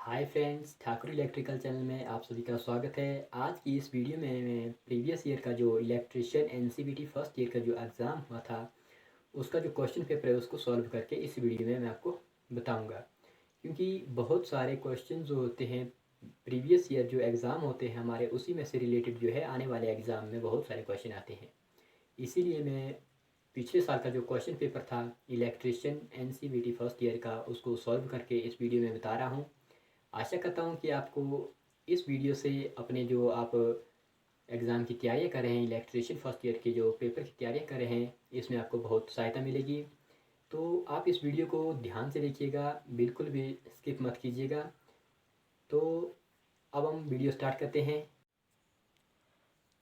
Hi friends, Thakur electrical channel में आप सभी का स्वागत है। आज की इस वीडियो में मैं प्रीवियस ईयर का जो इलेक्ट्रिशियन एनसीवीटी फर्स्ट ईयर का जो एग्ज़ाम हुआ था उसका जो क्वेश्चन पेपर है उसको सॉल्व करके इस वीडियो में मैं आपको बताऊंगा। क्योंकि बहुत सारे क्वेश्चन जो होते हैं प्रीवियस ईयर जो एग्ज़ाम होते हैं हमारे उसी में से रिलेटेड जो है आने वाले एग्ज़ाम में बहुत सारे क्वेश्चन आते हैं। इसीलिए मैं पिछले साल का जो क्वेश्चन पेपर था इलेक्ट्रिशियन एनसीवीटी फर्स्ट ईयर का उसको सॉल्व करके इस वीडियो में बता रहा हूँ। आशा करता हूँ कि आपको इस वीडियो से अपने जो आप एग्ज़ाम की तैयारियाँ कर रहे हैं इलेक्ट्रिशियन फर्स्ट ईयर के जो पेपर की तैयारियाँ कर रहे हैं इसमें आपको बहुत सहायता मिलेगी। तो आप इस वीडियो को ध्यान से देखिएगा, बिल्कुल भी स्किप मत कीजिएगा। तो अब हम वीडियो स्टार्ट करते हैं।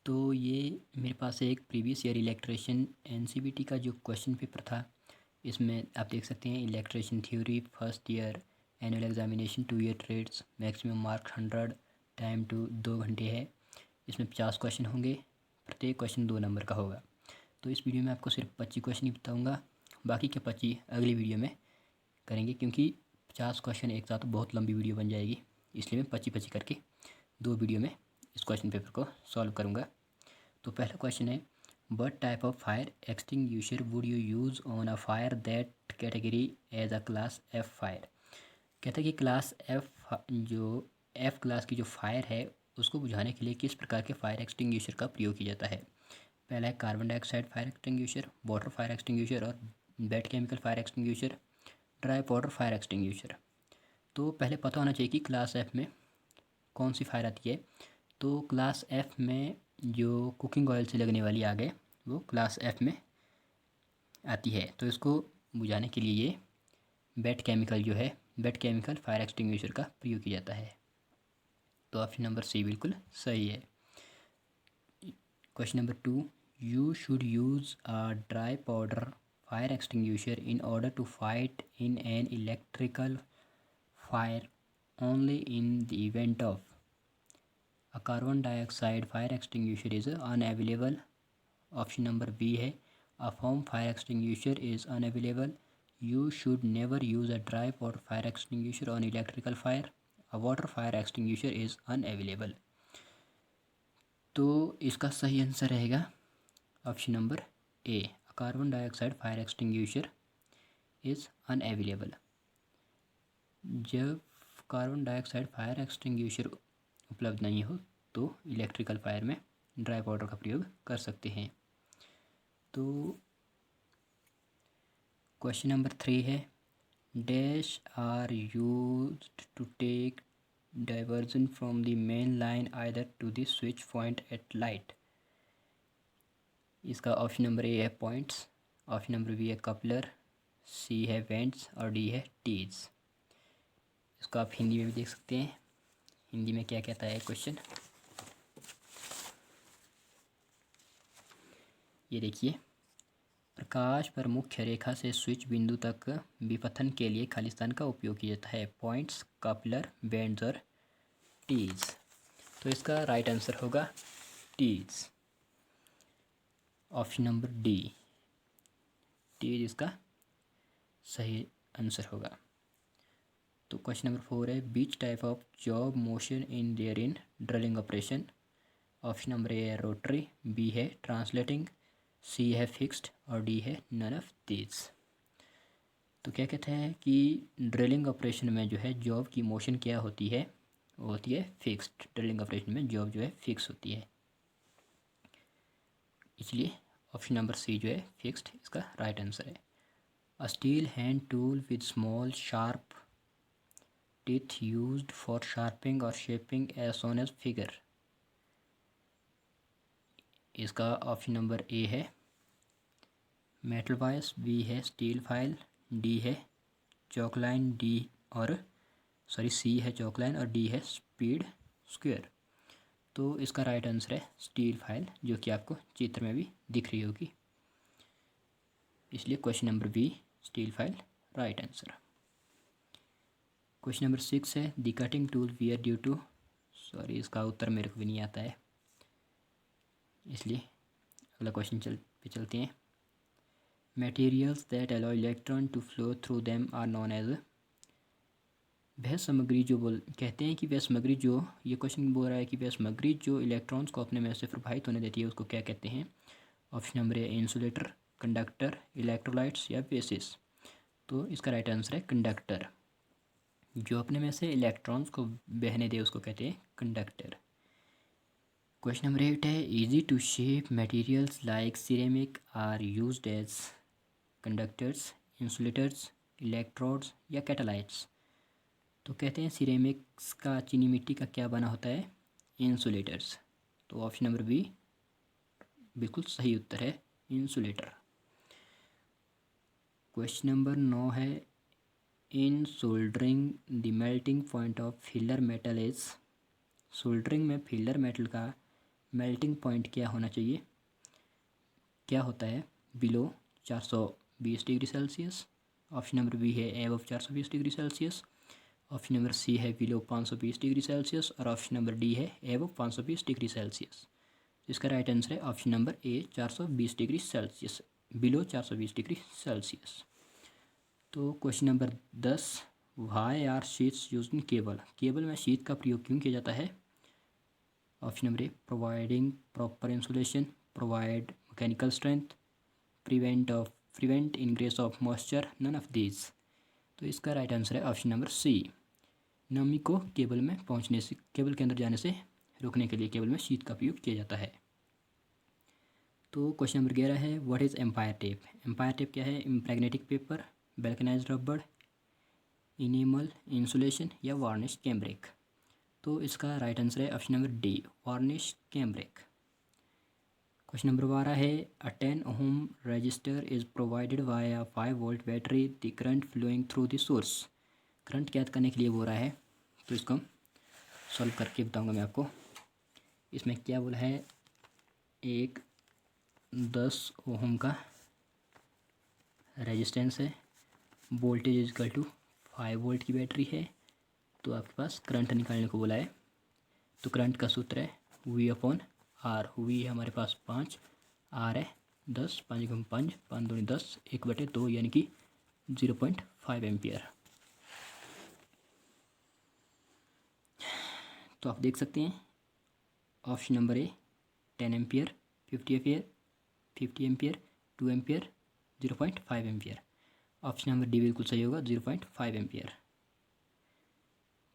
तो ये मेरे पास एक प्रीवियस ईयर इलेक्ट्रिशियन एनसीवीटी का जो क्वेश्चन पेपर था, इसमें आप देख सकते हैं electrician theory first year annual examination 2 year trades maximum marks 100 time to 2 घंटे है। इसमें 50 क्वेश्चन होंगे, प्रत्येक क्वेश्चन 2 नंबर का होगा। तो इस वीडियो में आपको सिर्फ 25 क्वेश्चन ही बताऊँगा, बाकी के 25 अगली वीडियो में करेंगे क्योंकि 50 क्वेश्चन एक साथ तो बहुत लंबी वीडियो बन जाएगी। इसलिए मैं 25-25 करके 2 वीडियो में इस क्वेश्चन पेपर को सॉल्व करूँगा। तो पहला क्वेश्चन है, what type of fire extinguisher would you use on a fire that category as a class F fire। कहता है कि क्लास F जो F क्लास की जो फायर है उसको बुझाने के लिए किस प्रकार के फायर एक्सटिंग्विशर का प्रयोग किया जाता है। पहला है carbon dioxide fire extinguisher, water fire extinguisher और wet chemical fire extinguisher, dry powder fire extinguisher. तो पहले पता होना चाहिए कि क्लास F में कौन सी फायर आती है। तो क्लास F में जो कुकिंग ऑयल से लगने वाली आग है वो क्लास F में आती है। तो इसको बुझाने के लिए ये वेट केमिकल जो है वेट केमिकल फायर एक्सटिंग्विशर का प्रयोग किया जाता है। तो ऑप्शन नंबर सी बिल्कुल सही है। Question number 2, you should use a dry powder fire extinguisher in order to fight in an electrical fire only in the event of a carbon dioxide fire extinguisher is unavailable। Option number B है, a foam fire extinguisher is unavailable। You should never use a dry powder fire extinguisher on electrical fire। a water fire extinguisher is unavailable। तो इसका सही answer रहेगा option number A, carbon dioxide fire extinguisher is unavailable. जब carbon dioxide fire extinguisher उपलब्ध नहीं हो तो electrical fire में ड्राई पाउडर का प्रयोग कर सकते हैं। तो क्वेश्चन नंबर 3 है, dash are used to take diversion from the main line either to the switch point at light. इसका ऑप्शन नंबर ए है पॉइंट्स, ऑप्शन नंबर बी है कपलर, सी है वेंट्स और डी है टीज। इसको आप हिंदी में भी देख सकते हैं, हिंदी में क्या कहता है क्वेश्चन। ये देखिए, प्रकाश पर मुख्य रेखा से स्विच बिंदु तक विपथन के लिए खाली स्थान का उपयोग किया जाता है। पॉइंट्स, कपलर, बेंड्स और टीज। तो इसका राइट आंसर होगा tees, option number D, tees इसका सही आंसर होगा। तो क्वेश्चन नंबर 4 है, which type of job motion in there in drilling operation. Option number A है रोटरी, बी है ट्रांसलेटिंग, सी है फिक्स्ड और डी है नन ऑफ दीज। तो क्या कहते हैं कि ड्रिलिंग ऑपरेशन में जो है जॉब की मोशन क्या होती है, वो होती है फिक्स्ड। ड्रिलिंग ऑपरेशन में जॉब जो है फिक्स होती है, इसलिए ऑप्शन नंबर सी जो है फिक्स्ड इसका राइट आंसर है। A steel hand tool with small sharp teeth used for sharpening और shaping edge soon edge figure. इसका ऑप्शन नंबर ए है मेटल वाइस, बी है स्टील फाइल, डी है चॉकलाइन, सी है चॉकलाइन और डी है स्पीड स्क्वायर। तो इसका राइट आंसर है स्टील फाइल, जो कि आपको चित्र में भी दिख रही होगी, इसलिए question number B steel file right answer. Question number 6 है, the cutting tool wear due to, इसका उत्तर मेरे को भी नहीं आता है, इसलिए अगला क्वेश्चन चलते हैं। Materials that allow electron to flow through them are known as वह सामग्री जो कहते हैं कि वह सामग्री जो, ये क्वेश्चन बोल रहा है कि वह सामग्री जो इलेक्ट्रॉन्स को अपने में से प्रवाहित होने देती है उसको क्या कहते हैं। ऑप्शन नंबर ए इंसुलेटर, कंडक्टर, इलेक्ट्रोलाइट्स या बेसिस। तो इसका राइट आंसर है कंडक्टर। जो अपने में से इलेक्ट्रॉन्स को बहने दे उसको कहते हैं कंडक्टर। क्वेश्चन नंबर 8 है, easy to shape materials like ceramic are used as conductors, insulators, electrodes या कैटालाइट्स। तो कहते हैं सिरेमिक्स का, चीनी मिट्टी का क्या बना होता है, इंसुलेटर्स। तो ऑप्शन नंबर बी बिल्कुल सही उत्तर है, इंसुलेटर। क्वेश्चन नंबर 9 है, in soldering the melting point of filler metal is. Soldering में फिलर मेटल का मेल्टिंग पॉइंट क्या होना चाहिए, क्या होता है, below 420 degree Celsius. Option number B है above 420 degree Celsius. Option number C है बिलो 520 डिग्री सेल्सियस और ऑप्शन नंबर डी है एबव 520 डिग्री सेल्सियस। इसका राइट आंसर है option number A 420 degree Celsius, below 420 degree Celsius. तो question number 10, why are sheets use in cable. Cable में sheet का प्रयोग क्यों किया जाता है। Option number A providing proper insulation, provide mechanical strength, prevent ingress of moisture, none of these. तो इसका राइट आंसर है ऑप्शन नंबर सी, नमी को केबल में पहुंचने से, केबल के अंदर जाने से रोकने के लिए केबल में शीट का प्रयोग किया जाता है। तो क्वेश्चन नंबर 11 है, what is empire tape. Empire tape क्या है, इम्प्रेग्नेटिक पेपर, वेल्कनाइज्ड रबड़, इनेमल, इंसुलेशन या वार्निश कैम्ब्रिक। तो इसका राइट आंसर है option number D, varnish cambric. Question number 12 है, a 10 ohm resistor is provided by a 5 volt battery, the current flowing through the source. Current ज्ञात करने के लिए बोल रहा है, तो इसको सॉल्व करके बताऊंगा मैं आपको। इसमें क्या बोला है, एक 10 ओम का रेजिस्टेंस है, वोल्टेज इजकल टू 5 वोल्ट की बैटरी है, तो आपके पास करंट निकालने को बोला है। तो करंट का सूत्र है वी अपॉन आर। वी है हमारे पास 5, आर है 10, 5 गुम 5, 5 दूनी 10, 1/2 यानी कि 0.5 एम्पियर। तो आप देख सकते हैं option number A 10 ampere, 50 ampere, 2 ampere, 0.5 ampere. Option number D बिल्कुल सही होगा, 0.5 एम्पियर।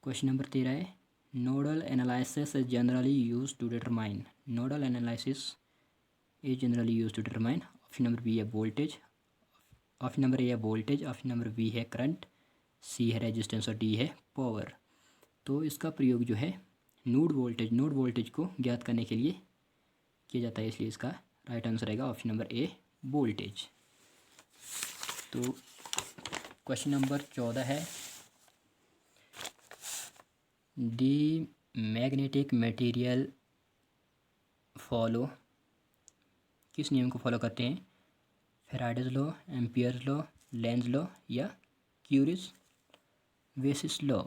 क्वेश्चन नंबर 13 है, nodal analysis is generally use to determine. Nodal analysis is generally use to determine. Option number B है वोल्टेज, ऑप्शन नंबर ए है voltage, option number B है current, C है resistance और D है power. तो इसका प्रयोग जो है नोड वोल्टेज को ज्ञात करने के लिए किया जाता है, इसलिए इसका राइट आंसर रहेगा ऑप्शन नंबर ए वोल्टेज। तो क्वेश्चन नंबर 14 है, दी मैग्नेटिक मटेरियल फॉलो, किस नियम को फॉलो करते हैं, Faraday's law, Ampere's law, Lenz law या क्यूरीज वेसिस लॉ।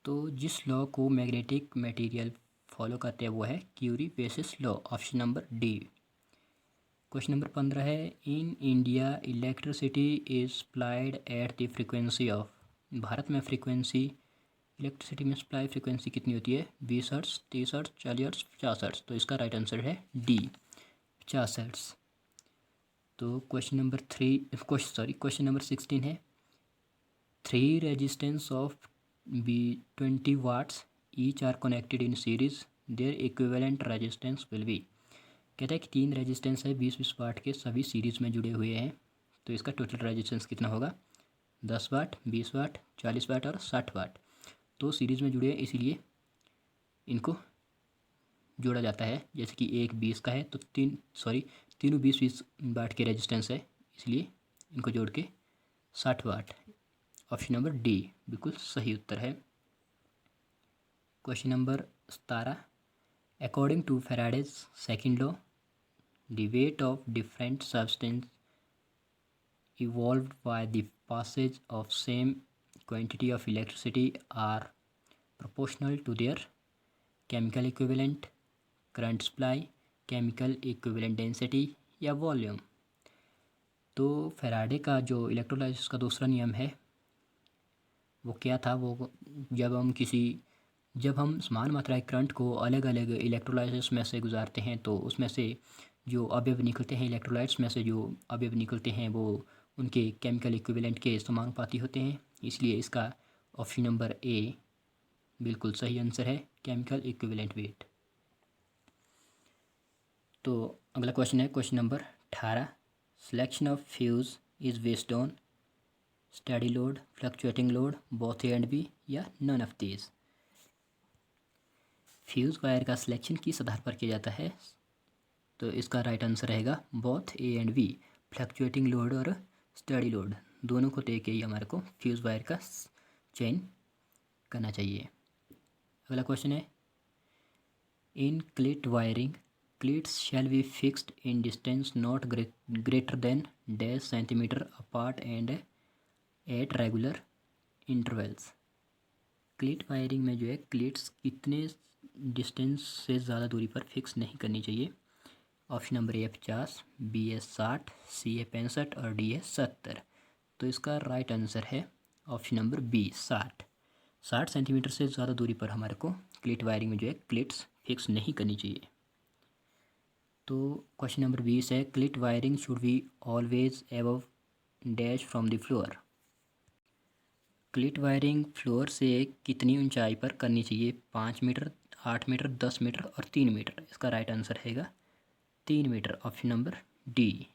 तो जिस लॉ को मैग्नेटिक मटेरियल फॉलो करते हैं वो है Curie Weiss law, option number D. Question number 15 है, in India electricity is supplied at the frequency of. Bharat में फ्रीक्वेंसी, इलेक्ट्रिसिटी में सप्लाई फ्रीक्वेंसी कितनी होती है, 20 हर्ट्ज, 30 हर्ट्ज, 40 हर्ट्ज, 50 हर्ट्ज। तो इसका राइट आंसर है डी, 50 हर्ट्ज। तो क्वेश्चन नंबर 16 है, 3 resistance of B 20 watts each are connected in series, their equivalent resistance will be. कहता है कि 3 रेजिस्टेंस है 20-20 वाट के, सभी सीरीज़ में जुड़े हुए हैं, तो इसका टोटल रेजिस्टेंस कितना होगा, 10 वाट, 20 वाट, 40 वाट और 60 वाट। तो सीरीज़ में जुड़े हैं इसीलिए इनको जोड़ा जाता है, जैसे कि एक 20 का है तो तीनों 20-20 वाट के रेजिस्टेंस है, इसलिए इनको जोड़ के 60 वाट। ऑप्शन नंबर डी बिल्कुल सही उत्तर है। Question number 17, according to Faraday's second law, the weight of different substance evolved by the passage of same quantity of electricity are proportional to their chemical equivalent, current supply, chemical equivalent density या volume. तो Faraday का जो electrolysis का दूसरा नियम है वो क्या था, वो जब हम समान मात्रा के करंट को अलग अलग इलेक्ट्रोलाइट्स में से गुजारते हैं तो उसमें से जो अवयव निकलते हैं, इलेक्ट्रोलाइट्स में से जो अवयव निकलते हैं वो उनके केमिकल इक्विवेलेंट के समानुपाती होते हैं। इसलिए इसका ऑप्शन नंबर ए बिल्कुल सही आंसर है, केमिकल इक्विवेलेंट वेट। तो अगला क्वेश्चन है question number 18। Selection of fuse is based on steady load, fluctuating load, both A and B या none of these. Fuse wire का सिलेक्शन किस आधार पर किया जाता है? तो इसका राइट आंसर रहेगा both A and B, fluctuating load और स्टडी लोड दोनों को देख के ही हमारे को फ्यूज़ वायर का चयन करना चाहिए। अगला क्वेश्चन है in cleat wiring cleats shall be fixed in distance not greater than dash centimetre apart and at regular intervals. Cleat wiring में जो है क्लिट्स कितने डिस्टेंस से ज़्यादा दूरी पर फिक्स नहीं करनी चाहिए? ऑप्शन नंबर ए 50, बी है 60, सी है 65 और डी है 70। तो इसका राइट आंसर है ऑप्शन नंबर बी 60 सेंटीमीटर से ज़्यादा दूरी पर हमारे को क्लिट वायरिंग में जो है क्लिट्स फिक्स नहीं करनी चाहिए। तो क्वेश्चन नंबर 20 है cleat wiring should be always above dash from the floor. Cleat wiring floor से कितनी ऊंचाई पर करनी चाहिए? 5 मीटर, 8 मीटर, 10 मीटर और 3 मीटर। इसका राइट आंसर रहेगा 3 metre, option number D.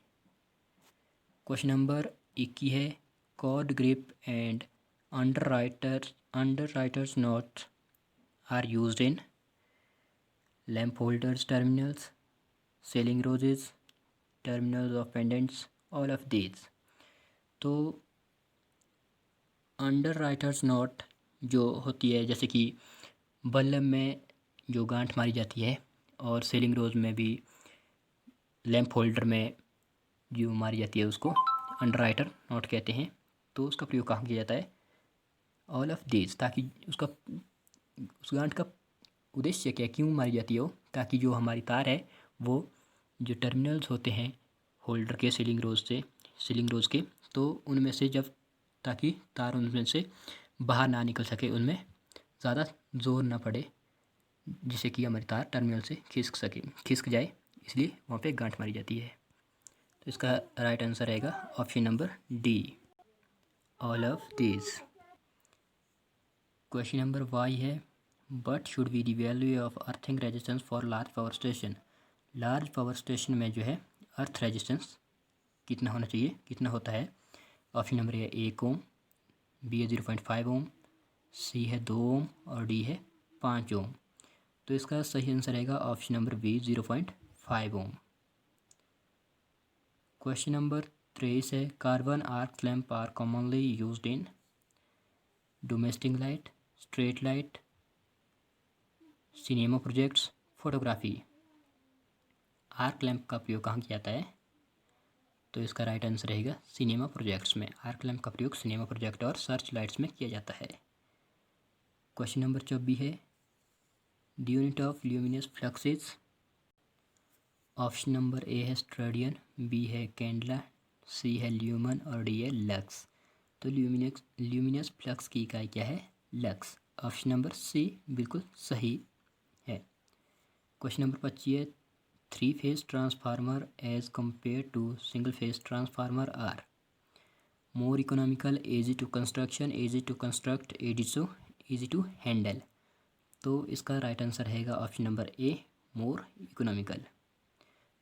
Question number 21 है cord grip and underwriters knot are used in lamp holders terminals, ceiling roses, terminals of pendants, all of these. तो underwriters knot जो होती है जैसे कि बल्ब में जो गांठ मारी जाती है और सेलिंग रोज में भी लैंप होल्डर में जो मारी जाती है उसको अंडरराइटर नॉट कहते हैं। तो उसका प्रयोग कहाँ किया जाता है? ऑल ऑफ दीज, ताकि उस गांठ का उद्देश्य क्या, क्यों मारी जाती है वो? ताकि जो हमारी तार है वो जो टर्मिनल्स होते हैं होल्डर के सेलिंग रोज के तो उनमें से जब ताकि तार उनमें से बाहर ना निकल सके, उनमें ज़्यादा जोर ना पड़े जिससे कि हमारी तार टर्मिनल से खिसक जाए, इसलिए वहाँ पे गांठ मारी जाती है। तो इसका राइट आंसर रहेगा option number D, all of these. Question number Y है what should be the value of earthing resistance for large power station. Large power station में जो है अर्थ रेजिस्टेंस कितना होना चाहिए, कितना होता है? Option number A 1 ohm, B है 0.5 ओम, सी है 2 ओम और डी है 5 ओम। तो इसका सही आंसर रहेगा option number B 0.5 ohm. Question number 23 है carbon arc lamp are commonly used in domestic light, street light, cinema projects, photography. Arc lamp का प्रयोग कहाँ किया जाता है? तो इसका राइट आंसर रहेगा सिनेमा प्रोजेक्ट्स में। आर्क लैंप का प्रयोग सिनेमा प्रोजेक्ट और सर्च लाइट्स में किया जाता है। क्वेश्चन नंबर 24 है the unit of luminous fluxes. Option number A है स्ट्रेडियन, बी है कैंडला, सी है ल्यूमन और डी है लक्स। तो ल्यूमिनस फ्लक्स की इकाई क्या है? लक्स। ऑप्शन नंबर सी बिल्कुल सही है। क्वेश्चन नंबर 25 है 3 phase transformer as compare to single phase transformer are more economical, easy to construction, easy to construct, easy to handle. तो इसका राइट आंसर रहेगा option number A more economical.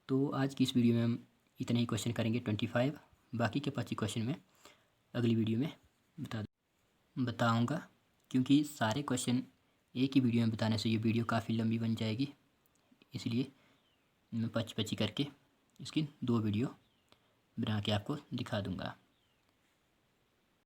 तो आज की इस वीडियो में हम इतने ही क्वेश्चन करेंगे 25। बाकी के 25 क्वेश्चन में अगली वीडियो में बताऊंगा, क्योंकि सारे क्वेश्चन एक ही वीडियो में बताने से ये वीडियो काफ़ी लंबी बन जाएगी, इसलिए मैं 25 करके इसकी 2 वीडियो बना के आपको दिखा दूंगा।